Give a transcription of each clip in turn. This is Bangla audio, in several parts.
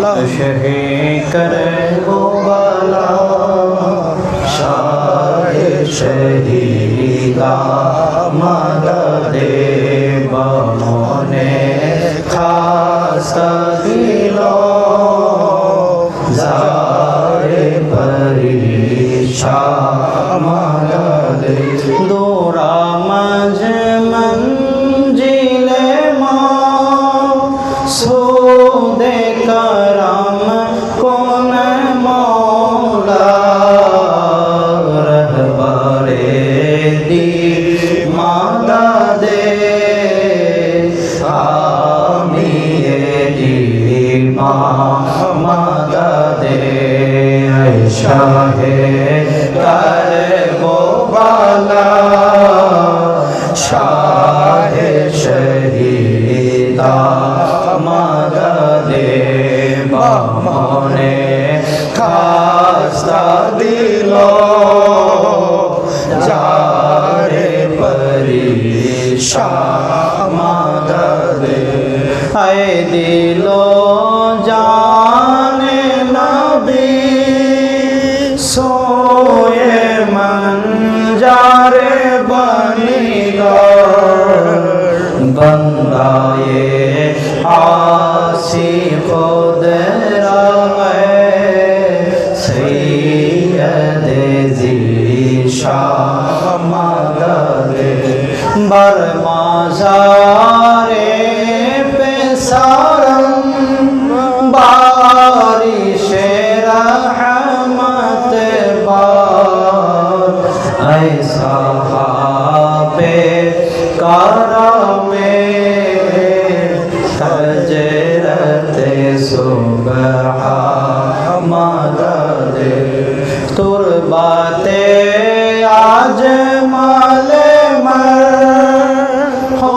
शही करे वो बाला शाह शहीदा मददे बमोने खासा दिलो जारे परीशा मददे दूरा मज मंजिले सूदे करम कौन मौला रहबरे दी मददे आमिए दी मददे शाहे करे वो बाला शाहे शहीदा मददे बमोने खास्ता दिलो जारे परीशा मददे आए दिलो जाने नबी सोए मन जारे बनीगर बंदाए आसी खुद रहे सैयद ज़ीशा मददे बरमाज़ारे पे सारम बारिश रहमत बार ऐसा पे करमे हजरत सुबह मददे तुरबाते आज माले मर हो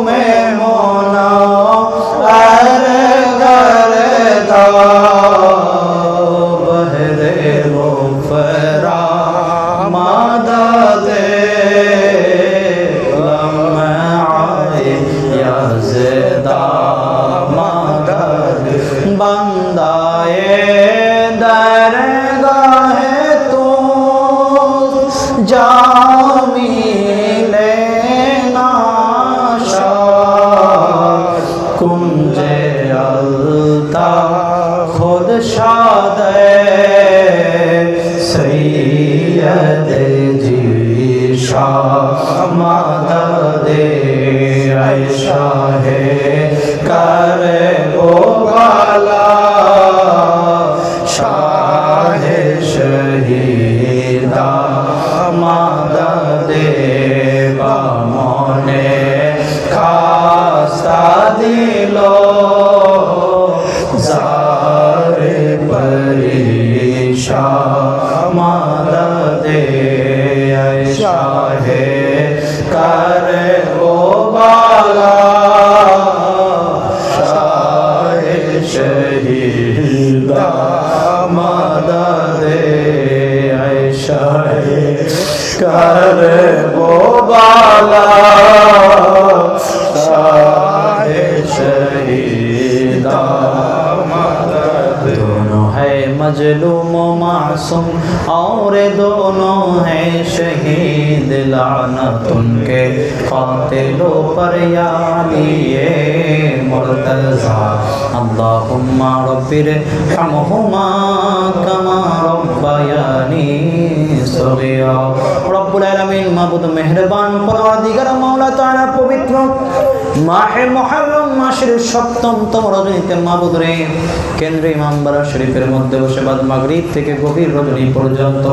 में मोना अर गरदा बहरे मुफरा मददे यज़दा मदद बंदाए दरगाहे तू जामिले नाशा कुंजे अलता खुद शादे सैयद ज़ीशा मददे ऐशा है करे वो बाला शाह शहीदा मददे बमोने खासा दिलो जारे परीशा मददे ऐशा है करे वो बाला शाह शहीदा मददे ऐशा है करे वो बाला शाह शहीदा मददे दोनों है मजलूम मासूम और दोनों है शहीद लानत उनके कातिलों पर यालिए मुर्तज़ा अल्लाहुम्मा रब्बिरहमहुमा कमा रब्बयानी सगीरा रब्बुल आलामीन माबुद मेहरबान परवरदिगार मौला ताआला पवित्र माहे मुहर्रम माসের 7তম রজনীতে মাবুদ রে কেন্দ্রে ইমামবাড়া শরীফের মধ্যে বসে বাদ মাগরিব থেকে গভীর রজনী পর্যন্ত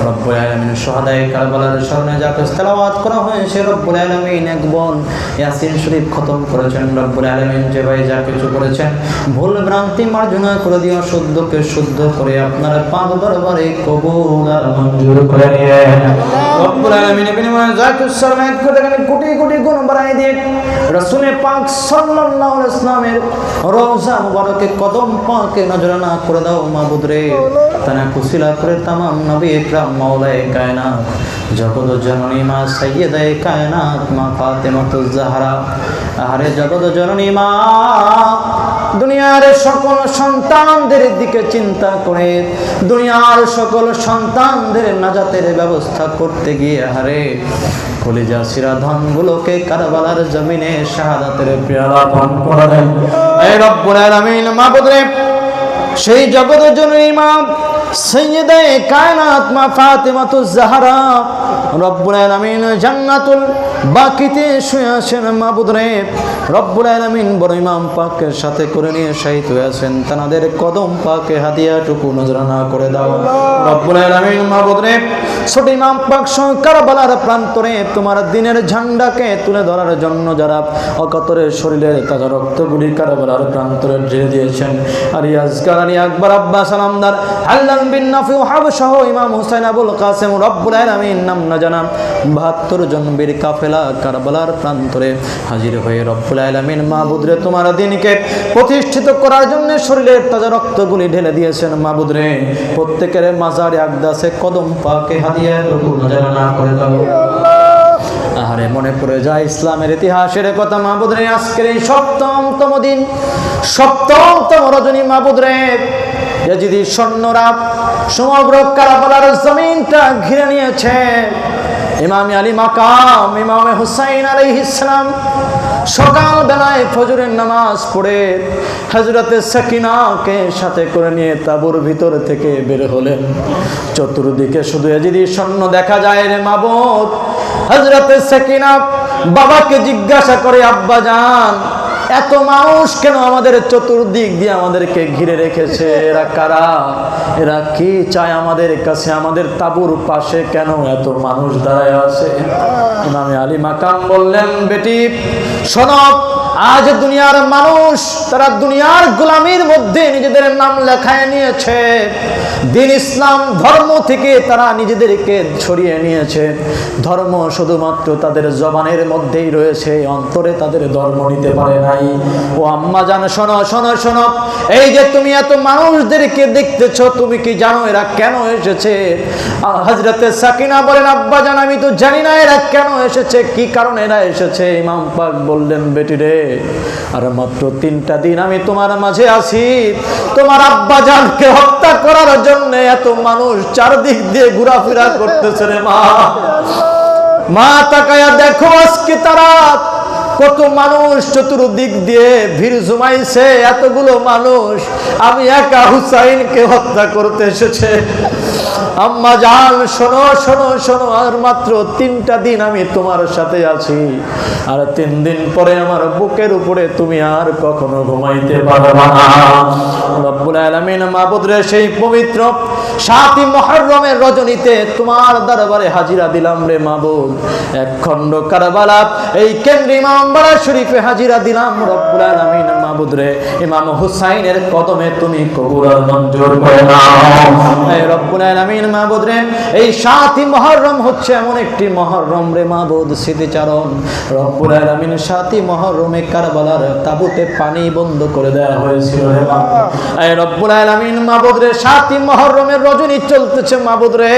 রব্বুল আলামিন শাহাদায়ে কারবালার স্মরণে যা তেলাওয়াত করা হয়েছে রব্বুল আলামিন একবার ইয়াসিন শরীফ খতম করেছেন রব্বুল আলামিন যে ভাই যা কিছু করেছেন ভুল ভ্রান্তি মার্জনা করে দিও শুদ্ধকে শুদ্ধ করে আপনার পাক দরবারে কবুল আর মঞ্জুর করে নিয়েন রব্বুল আলামিনের বিনিময়ে যাকে সালাত করে দেখেন কোটি কোটি গুণ বাড়ায় দিয়ে রাসূল পাক সাল্লাল্লাহু আলাইহি ওয়াসাল্লামের রওজা মুবারকে কদম পাকে নজরানা করে দাও মাবুদ রে। তানা কুশিলা করে তামাম নবী ইকরাম মাওলায়ে কায়নাত জগৎ জননী মা সাইয়্যিদায়ে কায়নাত মা ফাতেমাতুজ জাহরা। আরে জগৎ জননী মা দুনিয়ার সকল সন্তানদের দিকে চিন্তা করে দুনিয়ার সকল সন্তানদের নাজাতের ব্যবস্থা করতে গিয়ে হারে কলিজা সিরা ধনগুলোকে কারবালার জমিনে শাহাদাতের পেয়ালা পান করালেন। এই রব্বুল আলামিন মাবুদ রে, সেই জগৎ জননী মা সাইয়্যিদায়ে কায়নাত মা ফাতেমাতুজ জাহরা রব্বুল আলামিন জান্নাতুল বাকিতে শুয়ে আছেন মাবুদ রে। রব্বুল আলামিন বড় ইমাম পাকের সাথে করে নিয়ে শাহিদ হয়েছেন, তাদের কদম পাকে হাদিয়াটুকু নজরানা করে দাও রব্বুল আলামিন মাবুদ রে। ছোট ইমাম পাক কারবালার প্রান্তরে তোমার দিনের ঝান্ডাকে তুলে ধরার জন্য যারা অকাতরে শরীরের তাজা রক্তগুলি কারবালার প্রান্তরে ঢেলে দিয়েছেন, আর ইয়াজকার আলী আকবর আব্বাস আলামদার হাল্লান বিন নাফি ওয়াহাব সহ ইমাম হুসাইন আবুল কাসেম রব্বুল আলামিন নাম না জানা 72 জন বীর কাফেলা কারবালার প্রান্তরে হাজির হয়ে রব্বুল আলামিন মাবুদ রে তোমার দ্বীনকে প্রতিষ্ঠিত করার জন্য শরীরের তাজা রক্তগুলি ঢেলে দিয়েছেন মাবুদ রে। প্রত্যেকের মাজারে আকদাসে কদম পাকে হাদিয়াটুকু নজরানা করে দাও। আরে মনে পড়ে যায় ইসলামের ইতিহাসের কথা মাবুদ রে। আজকের এই সপ্তমতম দিন, সপ্তমতম রজনী মাবুদ রে, ইয়াজিদি সৈন্যরা সমগ্র কারবালার জমিনটা ঘিরে নিয়েছে। ইমাম আলী মাকাম ইমাম হুসাইন আলাইহিস সালাম সকাল বেলায় ফজরের নামাজ পড়ে হযরতে সাকিনাকে সাথে করে নিয়ে তাঁবুর ভিতর থেকে বের হলেন। চতুর্দিকে শুধু ইয়াজিদি সৈন্য দেখা যায় রে মাবুদ। হযরতে সাকিনা বাবাকে জিজ্ঞাসা করে, আব্বা জান, এত মানুষ কেন আমাদের চতুর্দিক দিয়ে আমাদেরকে ঘিরে রেখেছে? এরা কারা? এরা কি চায় আমাদের কাছে? আমাদের তাঁবুর পাশে কেন এত মানুষ দাঁড়ায় আছে? ইমাম আলী মাকাম বললেন, বেটি শোনো, আজ দুনিয়ার মানুষ তারা দুনিয়ার গোলামির মধ্যে নিজেদের নাম লেখায় নিয়েছে। দিন ইসলাম ধর্ম থেকে তারা নিজেদেরকে ছড়িয়ে নিয়েছে। ধর্ম শুধুমাত্র তাদের জবানের মধ্যেই রয়েছে, অন্তরে তাদের ধর্ম নিতে পারে নাই। ও আম্মা জান, শোনো শোনো শোনো, এই যে তুমি এত মানুষদেরকে দেখতেছ, তুমি কি জানো এরা কেন এসেছে? হযরতে সাকিনা বলেন, আব্বা জান, আমি তো জানি না এরা কেন এসেছে, কি কারণে এরা এসেছে। ইমাম পাক বললেন, বেটি রে, আর মাত্র 3টা দিন আমি তোমার মাঝে আছি, তোমার আব্বা জানকে হত্যা করার জন্য এত মানুষ চারদিক দিয়ে ঘোরাফেরা করতেছে রে মা। মা তাকায়া দেখো, আজকে তারা কত মানুষ চতুর্দিক দিয়ে ভিড় জমাইছে। এতগুলো মানুষ আমি একা হুসাইনকে হত্যা করতে এসেছে। আম্মা জান, শোনো শোনো শোনো, আর মাত্র 3টা দিন আমি তোমার সাথে আছি, আর 3 দিন পরে আমার বুকের উপরে তুমি আর কখনো ঘুমাইতে পারবে না। রব্বুল আলামিন মাবুদ রে, সেই পবিত্র 7ই মুহররমের রজনীতে তোমার দরবারে হাজিরা দিলাম রে মাবুদ। এক খণ্ড কারবালা এই কেন্দ্রে ইমামবাড়া শরীফে হাজিরা দিলাম রব্বুল আলামিন মাবুদ রে। ইমাম হুসাইনের কদমে তুমি কবুল আর মঞ্জুর করে নাও এই রব্বুল আলামিন মাবুদ রে। এই 7ই মুহররম হচ্ছে এমন একটি মুহররম রে মাবুদ, স্মৃতিচারণ। রব্বুল আলামিন 7ই মুহররমে কারবালার তাবুতে পানি বন্ধ করে দেওয়া হয়েছিল রে মাবুদ। এই রব্বুল আলামিন মাবুদ রে, 7ই মুহররমের রজনী চলতেছে মাবুদ রে।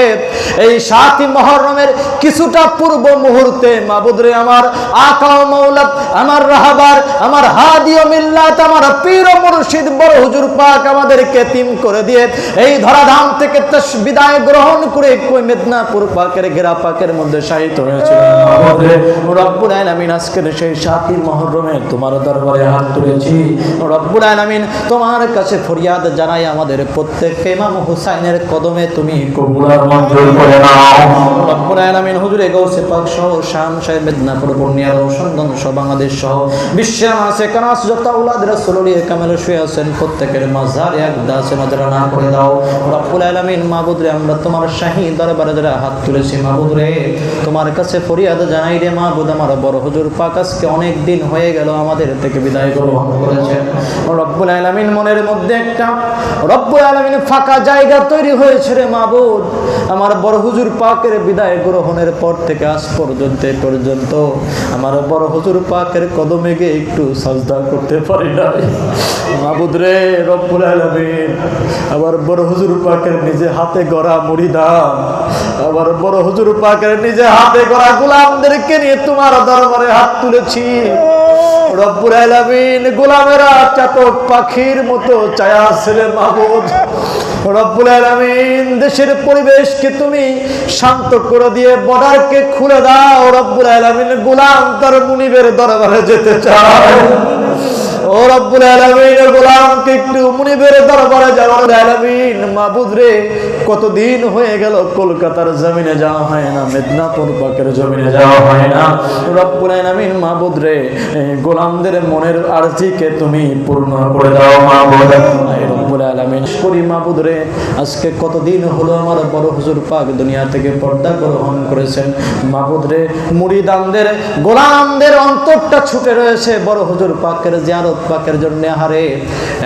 এই 7ই মুহররমের কিছুটা পূর্ব মুহূর্তে মাবুদ রে, আমার আকা ও মাওলা, আমার রাহবার, আমার হাদি ও মিল্লাত, আমার পীর ও মুর্শিদ বড় হুজুর পাক আমাদেরকে তিম করে দিয়ে এই ধরাধাম থেকে বিদায় গ্রহণ করে কই মেদিনীপুর পাকের ঘেরা পাকের মধ্যে শায়িত হয়েছিলেন মাবুদ রে। রব্বুল আলামিন আজকের সেই 7ই মুহররমে তোমার দরবারে হাত তুলেছি রব্বুল আলামিন, তোমার কাছে ফরিয়াদ জানাই, আমাদের প্রত্যেককে ইমাম হুসাইনের কদমে তুমি কবুল আর মঞ্জুর করে নাও রব্বুল আলামিন। হুজুরে গৌসে পাক সহ শাম সাহেব মেদিনীপুর পূর্ণিয়া রওশনগঞ্জ সহ বাংলাদেশ সহ বিশ্বের মাঝে কানাস যত আওলাদ রাসূলুল্লাহ কামেল শুয়ে আছেন, প্রত্যেকের মাজারে আকদাসে নজরানা করে দাও রব্বুল আলামিন মাবুদ রে। আমরা তোমার শাহী দরবারে যারা হাত তুলেছি মাবুদ রে, তোমার কাছে ফরিয়াদ জানাই রে মাবুদ, আমার বড় হুজুর পাক আজকে অনেক দিন হয়ে গেল আমাদের থেকে বিদায় গ্রহণ করেছেন রব্বুল আলামিন। মনের মধ্যে একটা না। রব্বুল আলামিন ফাঁকা জায়গা তৈরি হয়েছে রে মাবুদ, আমার বড় হুজুর পাকের বিদায় গ্রহণের পর থেকে আজ পর্যন্ত আমার বড় হুজুর পাকের কদমে গিয়ে একটু সাজদা করতে পারি না মাবুদ রে। রব্বুল আলামিন আমার বড় হুজুর পাকের নিজে হাতে গড়া মুরিদান, আমার বড় হুজুর পাকের নিজে হাতে গড়া গোলামদেরকে নিয়ে তোমার দরবারে হাত তুলেছি। রব্বুল আলামিন গোলামেরা চাতক পাখির মতো চায়া ছেলে মাবুদ। রব্বুল আলামিন দেশের পরিবেশকে তুমি শান্ত করে দিয়ে বর্ডারকে খুলে দাও। রব্বুল আলামিন গোলাম তার মুনিবের দরবারে যেতে চায়। ও রব্বুল আলামিন গোলামকে একটু মুনিবের দরবারে যাওয়ার আলামিন মাবুদ রে, কতদিন হয়ে গেল কলকাতার জমিনে যাওয়া হয় না, মেদিনীপুর পাকের জমিনে যাওয়া হয় না। রব্বুল আলামিন মাবুদ রে, গোলামদের মনের আরজিকে তুমি পূর্ণ করে দাও মাবুদ। রব্বুল আলামিন করি মাবুদ রে, আজকে কতদিন হলো আমার বড় হুজুর পাক দুনিয়া থেকে পর্দা গ্রহণ করেছেন মাবুদ রে। মুরিদানদের গোলামদের অন্তরটা ছুটে রয়েছে বড় হুজুর পাকের জিয়ারত পাকের জন্য। হারে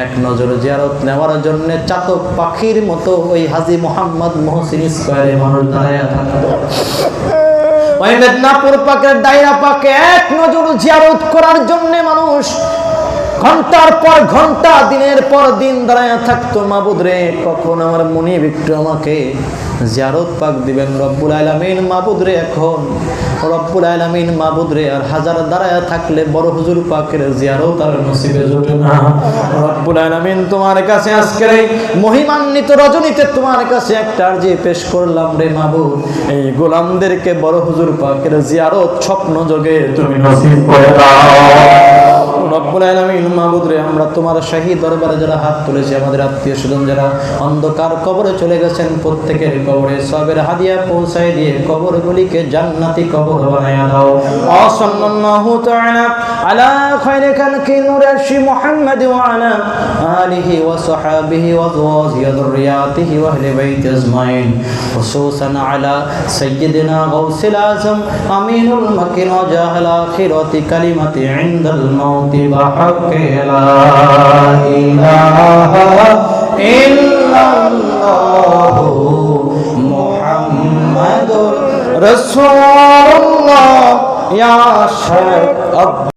এক নজর জিয়ারত নেওয়ার জন্য চাতক পাখির মতো ওই হাজী মোহাম্মদ মহসিন স্কয়ারে মানুষ দাঁড়ায় থাকতো। ওই মেদিনীপুর পাকের দায়রা পাকে এক নজর জিয়ারত করার জন্য মানুষ ঘন্টার পর ঘন্টা দিনের পর দিন দাঁড়ায় থাকতো মাবুদ রে। কখন আমার মুনিব একটু আমাকে জিয়ারত পাক দিবেন রব্বুল আলামিন মাবুদ রে। এখন রব্বুল আলামিন মাবুদ রে আর হাজার দাঁড়ায় থাকলে বড় হুজুর পাকের জিয়ারত আর নসিবে জুটে না। রব্বুল আলামিন তোমার কাছে আজকের এই মহিমান্বিত রজনীতে তোমার কাছে একটা আরজি পেশ করলাম রে মাবুদ, এই গোলামদেরকে বড় হুজুর পাকের জিয়ারত স্বপ্ন যোগে তুমি নসিব করে দাও। রব্বুল আলামিন মাবুদ রে, আমরা তোমার শাহী দরবারে যারা হাত তুলেছি, আমাদের আত্মীয় স্বজন যারা অন্ধকার কবরে চলে গেছেন, প্রত্যেকের কবরে সবের হাদিয়া পৌঁছায় দিয়ে কবরগুলিকে জান্নাতি কবর বানায়া দাও। সাল্লাল্লাহু তাআলা আলা খায়রি খালকি নূরশি মুহাম্মদ ওয়া আলা আলিহি ওয়া সাহবিহি ওয়া আযওয়াজিহি ওয়া যুররিয়াতিহি ওয়া আহলি বাইতি আজমাইন, খুসুসান আলা সাইয়্যিদিনা গাউসিল আযম আমিনুল মাকিন ওয়া জাহাল আখিরাতি কালিমাতি ইনদাল মাউত بحق لا إله إلا الله محمد رسول الله يا شيخ